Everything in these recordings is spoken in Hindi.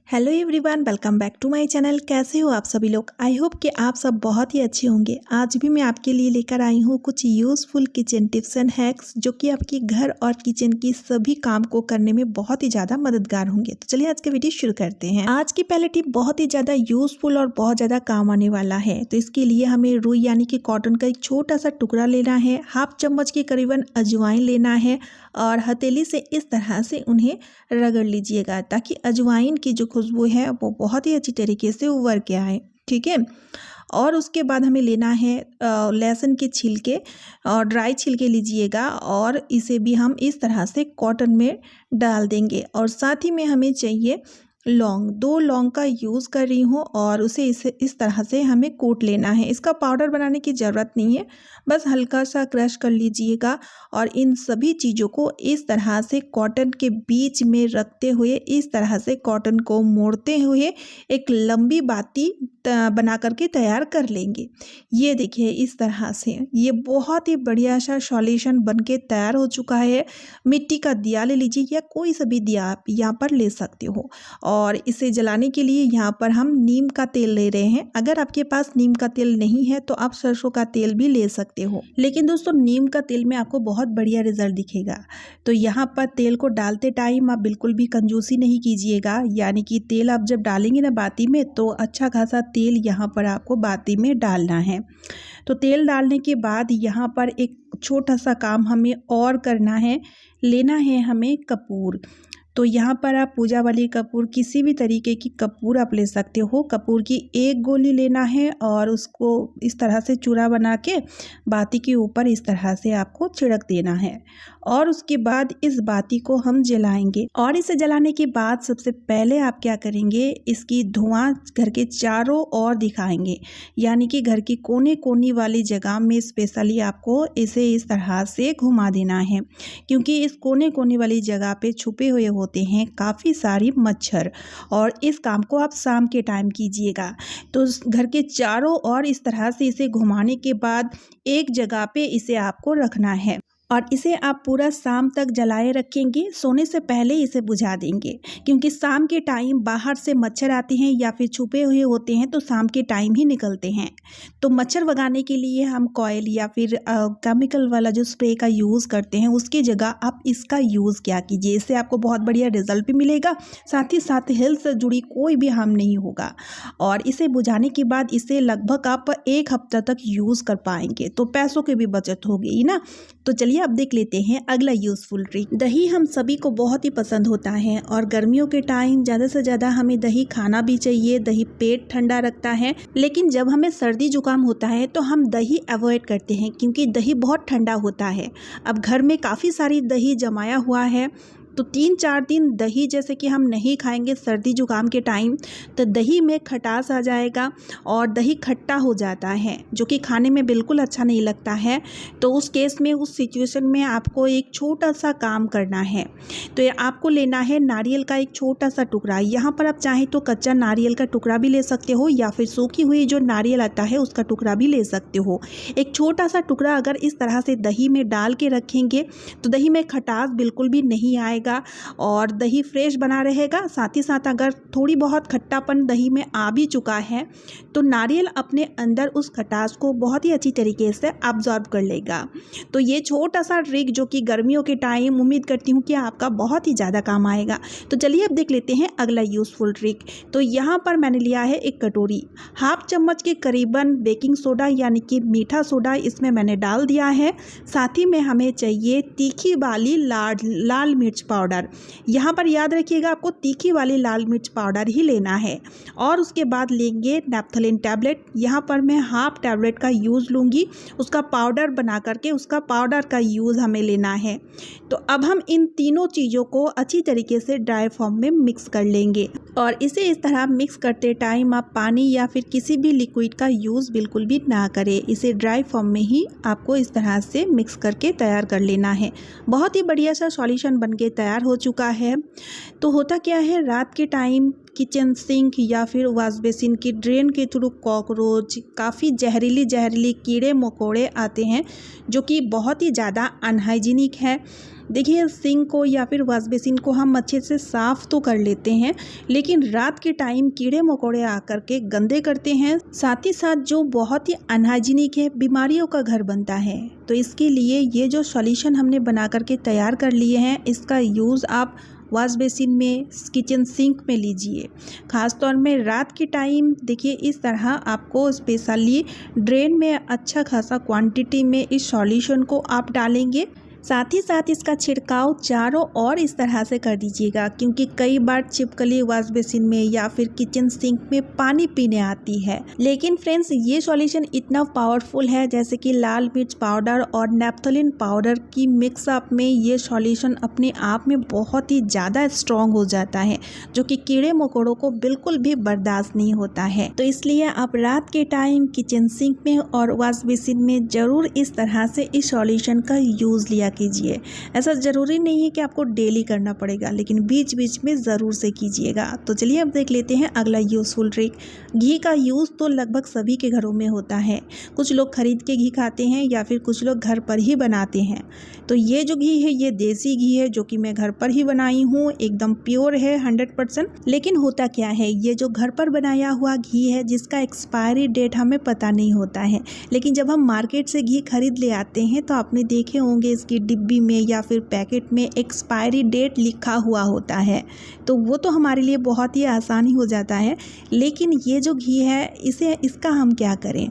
Hello everyone, welcome back to my channel. कैसे हो आप सभी लोग? आई होप कि आप सब बहुत ही अच्छे होंगे। आज भी मैं आपके लिए लेकर आई हूँ कुछ useful kitchen tips and hacks जो कि आपके घर और किचन की सभी काम को करने में बहुत ही ज़्यादा मददगार होंगे। तो चलिए आज का वीडियो शुरू करते हैं। आज की पहली टिप बहुत ही ज़्यादा यूज़फुल और बहुत ज़्यादा काम आने वाला है। तो इसके लिए हमें रुई यानी कि कॉटन का एक छोटा सा टुकड़ा लेना है, हाफ चम्मच के करीबन अजवाइन लेना है और हथेली से इस तरह से उन्हें रगड़ लीजिएगा ताकि अजवाइन की जो खुशबू है वो बहुत ही अच्छी तरीके से उभर के आए। ठीक है। और उसके बाद हमें लेना है लहसुन के छिलके और ड्राई छिलके लीजिएगा और इसे भी हम इस तरह से कॉटन में डाल देंगे। और साथ ही में हमें चाहिए लौंग, 2 लौंग का यूज़ कर रही हूँ और उसे इस तरह से हमें कूट लेना है। इसका पाउडर बनाने की ज़रूरत नहीं है, बस हल्का सा क्रश कर लीजिएगा और इन सभी चीज़ों को इस तरह से कॉटन के बीच में रखते हुए इस तरह से कॉटन को मोड़ते हुए एक लंबी बाती बना करके तैयार कर लेंगे। ये देखिए इस तरह से ये बहुत ही बढ़िया सा सॉल्यूशन बन के तैयार हो चुका है। मिट्टी का दिया ले लीजिए या कोई सा भी दिया आप यहाँ पर ले सकते हो। और इसे जलाने के लिए यहाँ पर हम नीम का तेल ले रहे हैं। अगर आपके पास नीम का तेल नहीं है तो आप सरसों का तेल भी ले सकते हो, लेकिन दोस्तों नीम का तेल में आपको बहुत बढ़िया रिजल्ट दिखेगा। तो यहाँ पर तेल को डालते टाइम आप बिल्कुल भी कंजूसी नहीं कीजिएगा, यानी कि तेल आप जब डालेंगे ना बाती में तो अच्छा खासा तेल यहाँ पर आपको बाती में डालना है। तो तेल डालने के बाद यहाँ पर एक छोटा सा काम हमें और करना है, लेना है हमें कपूर। तो यहाँ पर आप पूजा वाली कपूर, किसी भी तरीके की कपूर आप ले सकते हो। कपूर की एक गोली लेना है और उसको इस तरह से चूरा बना के बाती के ऊपर इस तरह से आपको छिड़क देना है और उसके बाद इस बाती को हम जलाएंगे। और इसे जलाने के बाद सबसे पहले आप क्या करेंगे, इसकी धुआं घर के चारों ओर दिखाएंगे, यानी कि घर की कोने कोने वाली जगह में स्पेशली आपको इसे इस तरह से घुमा देना है, क्योंकि इस कोने कोने वाली जगह पे छुपे हुए होते हैं काफ़ी सारी मच्छर। और इस काम को आप शाम के टाइम कीजिएगा। तो घर के चारों ओर इस तरह से इसे घुमाने के बाद एक जगह पे इसे आपको रखना है और इसे आप पूरा शाम तक जलाए रखेंगे। सोने से पहले इसे बुझा देंगे, क्योंकि शाम के टाइम बाहर से मच्छर आते हैं या फिर छुपे हुए होते हैं तो शाम के टाइम ही निकलते हैं। तो मच्छर भगाने के लिए हम कॉयल या फिर केमिकल वाला जो स्प्रे का यूज़ करते हैं उसकी जगह आप इसका यूज़ क्या कीजिए। इससे आपको बहुत बढ़िया रिजल्ट भी मिलेगा, साथ ही साथ हेल्थ से जुड़ी कोई भी हार्म नहीं होगा। और इसे बुझाने के बाद इसे लगभग आप 1 हफ्ता तक यूज़ कर पाएंगे, तो पैसों की भी बचत हो गई ना। तो चलिए अब देख लेते हैं अगला यूज़फुल ट्रिक। दही हम सभी को बहुत ही पसंद होता है और गर्मियों के टाइम ज़्यादा से ज़्यादा हमें दही खाना भी चाहिए। दही पेट ठंडा रखता है, लेकिन जब हमें सर्दी जुकाम होता है तो हम दही अवॉइड करते हैं क्योंकि दही बहुत ठंडा होता है। अब घर में काफ़ी सारी दही जमाया हुआ है तो 3-4 दिन दही जैसे कि हम नहीं खाएंगे सर्दी जुकाम के टाइम तो दही में खटास आ जाएगा और दही खट्टा हो जाता है, जो कि खाने में बिल्कुल अच्छा नहीं लगता है। तो उस केस में, उस सिचुएशन में आपको एक छोटा सा काम करना है। तो ये आपको लेना है नारियल का एक छोटा सा टुकड़ा। यहाँ पर आप चाहें तो कच्चा नारियल का टुकड़ा भी ले सकते हो या फिर सूखी हुई जो नारियल आता है उसका टुकड़ा भी ले सकते हो। एक छोटा सा टुकड़ा अगर इस तरह से दही में डाल के रखेंगे तो दही में खटास बिल्कुल भी नहीं आएगा और दही फ्रेश बना रहेगा। साथ ही साथ अगर थोड़ी बहुत खट्टापन दही में आ भी चुका है तो नारियल अपने अंदर उस खटास को बहुत ही अच्छी तरीके से अब्जॉर्ब कर लेगा। तो ये छोटा सा ट्रिक जो कि गर्मियों के टाइम उम्मीद करती हूँ कि आपका बहुत ही ज़्यादा काम आएगा। तो चलिए अब देख लेते हैं अगला यूज़फुल ट्रिक। तो यहाँ पर मैंने लिया है एक कटोरी, हाफ चम्मच के करीबन बेकिंग सोडा यानी कि मीठा सोडा इसमें मैंने डाल दिया है। साथ ही में हमें चाहिए तीखी वाली लाल मिर्च पाउडर। यहाँ पर याद रखिएगा आपको तीखी वाली लाल मिर्च पाउडर ही लेना है। और उसके बाद लेंगे नेप्थलीन टैबलेट। यहाँ पर मैं हाफ टैबलेट का यूज़ लूँगी, उसका पाउडर बना करके उसका पाउडर का यूज़ हमें लेना है। तो अब हम इन तीनों चीज़ों को अच्छी तरीके से ड्राई फॉर्म में मिक्स कर लेंगे और इसे इस तरह मिक्स करते टाइम आप पानी या फिर किसी भी लिक्विड का यूज़ बिल्कुल भी ना करें। इसे ड्राई फॉर्म में ही आपको इस तरह से मिक्स करके तैयार कर लेना है। बहुत ही बढ़िया सा सॉल्यूशन बन के तैयार हो चुका है। तो होता क्या है, रात के टाइम किचन सिंक या फिर वॉश बेसिन की ड्रेन के थ्रू कॉकरोच, काफ़ी जहरीली कीड़े मकोड़े आते हैं जो कि बहुत ही ज़्यादा अनहाइजीनिक है। देखिए सिंक को या फिर वॉश बेसिन को हम अच्छे से साफ़ तो कर लेते हैं, लेकिन रात के टाइम कीड़े मकोड़े आकर के गंदे करते हैं, साथ ही साथ जो बहुत ही अनहाइजीनिक है, बीमारियों का घर बनता है। तो इसके लिए ये जो सॉल्यूशन हमने बना करके तैयार कर लिए हैं, इसका यूज़ आप वॉश बेसिन में, किचन सिंक में लीजिए। ख़ास तौर में रात के टाइम देखिए इस तरह आपको स्पेशली ड्रेन में अच्छा खासा क्वांटिटी में इस सॉल्यूशन को आप डालेंगे। साथ ही साथ इसका छिड़काव चारों ओर इस तरह से कर दीजिएगा, क्योंकि कई बार छिपकली वॉश बेसिन में या फिर किचन सिंक में पानी पीने आती है। लेकिन फ्रेंड्स ये सॉल्यूशन इतना पावरफुल है, जैसे कि लाल मिर्च पाउडर और नेप्थलीन पाउडर की मिक्सअप में ये सॉल्यूशन अपने आप में बहुत ही ज़्यादा स्ट्रॉन्ग हो जाता है, जो कि कीड़े मकोड़ों को बिल्कुल भी बर्दाश्त नहीं होता है। तो इसलिए आप रात के टाइम किचन सिंक में और वॉश बेसिन में ज़रूर इस तरह से इस सॉल्यूशन का यूज़ लिया कीजिए। ऐसा ज़रूरी नहीं है कि आपको डेली करना पड़ेगा, लेकिन बीच बीच में ज़रूर से कीजिएगा। तो चलिए अब देख लेते हैं अगला यूज़फुल ट्रिक। घी का यूज़ तो लगभग सभी के घरों में होता है। कुछ लोग खरीद के घी खाते हैं या फिर कुछ लोग घर पर ही बनाते हैं। तो ये जो घी है ये देसी घी है, जो कि मैं घर पर ही बनाई हूँ, एकदम प्योर है 100%। लेकिन होता क्या है, ये जो घर पर बनाया हुआ घी है जिसका एक्सपायरी डेट हमें पता नहीं होता है, लेकिन जब हम मार्केट से घी खरीद ले आते हैं तो आपने देखे होंगे इसकी डिब्बी में या फिर पैकेट में एक्सपायरी डेट लिखा हुआ होता है। तो वो तो हमारे लिए बहुत ही आसानी हो जाता है। लेकिन ये जो घी है इसका हम क्या करें।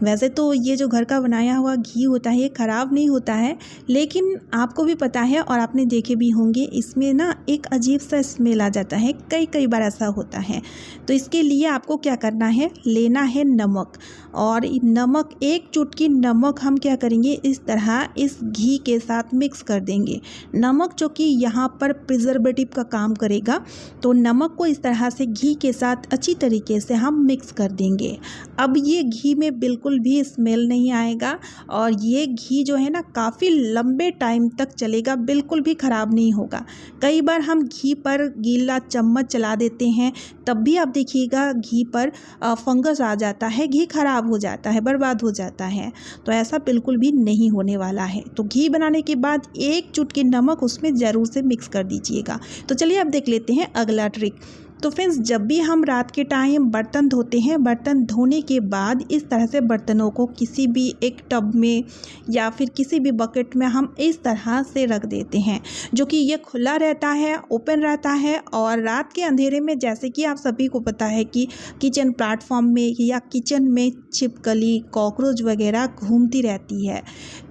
वैसे तो ये जो घर का बनाया हुआ घी होता है ये ख़राब नहीं होता है, लेकिन आपको भी पता है और आपने देखे भी होंगे इसमें ना एक अजीब सा स्मेल आ जाता है, कई बार ऐसा होता है। तो इसके लिए आपको क्या करना है, लेना है नमक, और नमक एक चुटकी नमक हम क्या करेंगे इस तरह इस घी के साथ मिक्स कर देंगे। नमक जो कि यहाँ पर प्रिजर्वेटिव का काम करेगा, तो नमक को इस तरह से घी के साथ अच्छी तरीके से हम मिक्स कर देंगे। अब ये घी में बिल्कुल भी स्मेल नहीं आएगा और ये घी जो है ना काफ़ी लंबे टाइम तक चलेगा, बिल्कुल भी ख़राब नहीं होगा। कई बार हम घी पर गीला चम्मच चला देते हैं, तब भी आप देखिएगा घी पर फंगस आ जाता है, घी खराब हो जाता है, बर्बाद हो जाता है। तो ऐसा बिल्कुल भी नहीं होने वाला है। तो घी बनाने के बाद एक चुटकी नमक उसमें ज़रूर से मिक्स कर दीजिएगा। तो चलिए अब देख लेते हैं अगला ट्रिक। तो फ्रेंड्स जब भी हम रात के टाइम बर्तन धोते हैं, बर्तन धोने के बाद इस तरह से बर्तनों को किसी भी एक टब में या फिर किसी भी बकेट में हम इस तरह से रख देते हैं, जो कि ये खुला रहता है, ओपन रहता है। और रात के अंधेरे में जैसे कि आप सभी को पता है कि किचन प्लेटफॉर्म में या किचन में छिपकली, कॉकरोच वगैरह घूमती रहती है,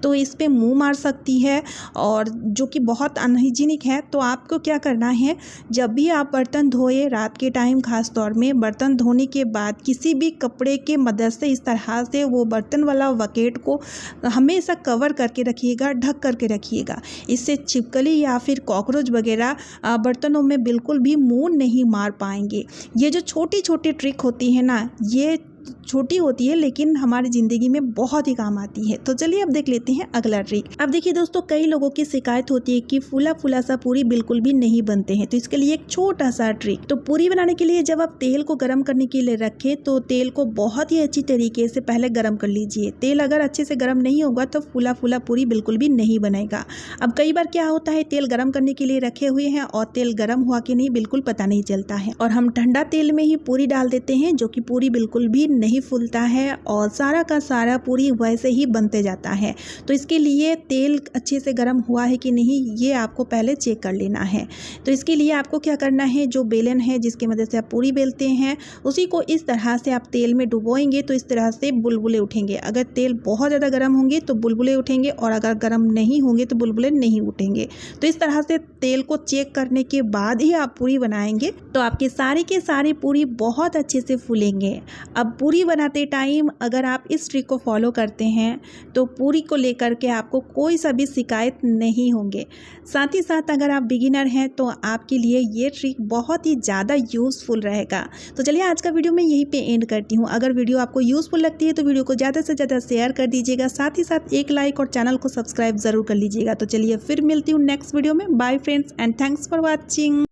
तो इस पर मुँह मार सकती है और जो कि बहुत अनहाइजीनिक है। तो आपको क्या करना है, जब भी आप बर्तन धोए रात के टाइम, खास तौर में बर्तन धोने के बाद किसी भी कपड़े के मदद से इस तरह से वो बर्तन वाला बकेट को हमेशा कवर करके रखिएगा, ढक करके रखिएगा। इससे छिपकली या फिर कॉकरोच वगैरह बर्तनों में बिल्कुल भी मुंह नहीं मार पाएंगे। ये जो छोटी छोटी ट्रिक होती है ना, ये छोटी होती है लेकिन हमारी ज़िंदगी में बहुत ही काम आती है। तो चलिए अब देख लेते हैं अगला ट्रिक। अब देखिए दोस्तों, कई लोगों की शिकायत होती है कि फूला फूला सा पूरी बिल्कुल भी नहीं बनते हैं। तो इसके लिए एक छोटा सा ट्रिक। तो पूरी बनाने के लिए जब आप तेल को गर्म करने के लिए रखें, तो तेल को बहुत ही अच्छी तरीके से पहले गर्म कर लीजिए। तेल अगर अच्छे से गर्म नहीं होगा तो फूला फूला पूरी बिल्कुल भी नहीं बनेगा। अब कई बार क्या होता है, तेल गर्म करने के लिए रखे हुए हैं और तेल गर्म हुआ कि नहीं बिल्कुल पता नहीं चलता है, और हम ठंडा तेल में ही पूरी डाल देते हैं, जो कि पूरी बिल्कुल भी नहीं फूलता है और सारा का सारा पूरी वैसे ही बनते जाता है। तो इसके लिए तेल अच्छे से गर्म हुआ है कि नहीं ये आपको पहले चेक कर लेना है। तो इसके लिए आपको क्या करना है, जो बेलन है जिसकी मदद से आप पूरी बेलते हैं, उसी को इस तरह से आप तेल में डुबोएंगे तो इस तरह से बुलबुले उठेंगे। अगर तेल बहुत ज़्यादा गर्म होंगे तो बुलबुले उठेंगे, और अगर गर्म नहीं होंगे तो बुलबुले नहीं उठेंगे। तो इस तरह से तेल को चेक करने के बाद ही आप पूरी बनाएंगे, तो आपकी सारी के सारी पूरी बहुत अच्छे से फूलेंगे। अब पूरी बनाते टाइम अगर आप इस ट्रिक को फॉलो करते हैं तो पूरी को लेकर के आपको कोई सा भी शिकायत नहीं होंगे। साथ ही साथ अगर आप बिगिनर हैं तो आपके लिए ये ट्रिक बहुत ही ज़्यादा यूज़फुल रहेगा। तो चलिए आज का वीडियो मैं यहीं पे एंड करती हूँ। अगर वीडियो आपको यूज़फुल लगती है तो वीडियो को ज़्यादा से ज़्यादा शेयर कर दीजिएगा, साथ ही साथ एक लाइक और चैनल को सब्सक्राइब ज़रूर कर लीजिएगा। तो चलिए फिर मिलती हूँ नेक्स्ट वीडियो में। Bye friends and thanks for watching.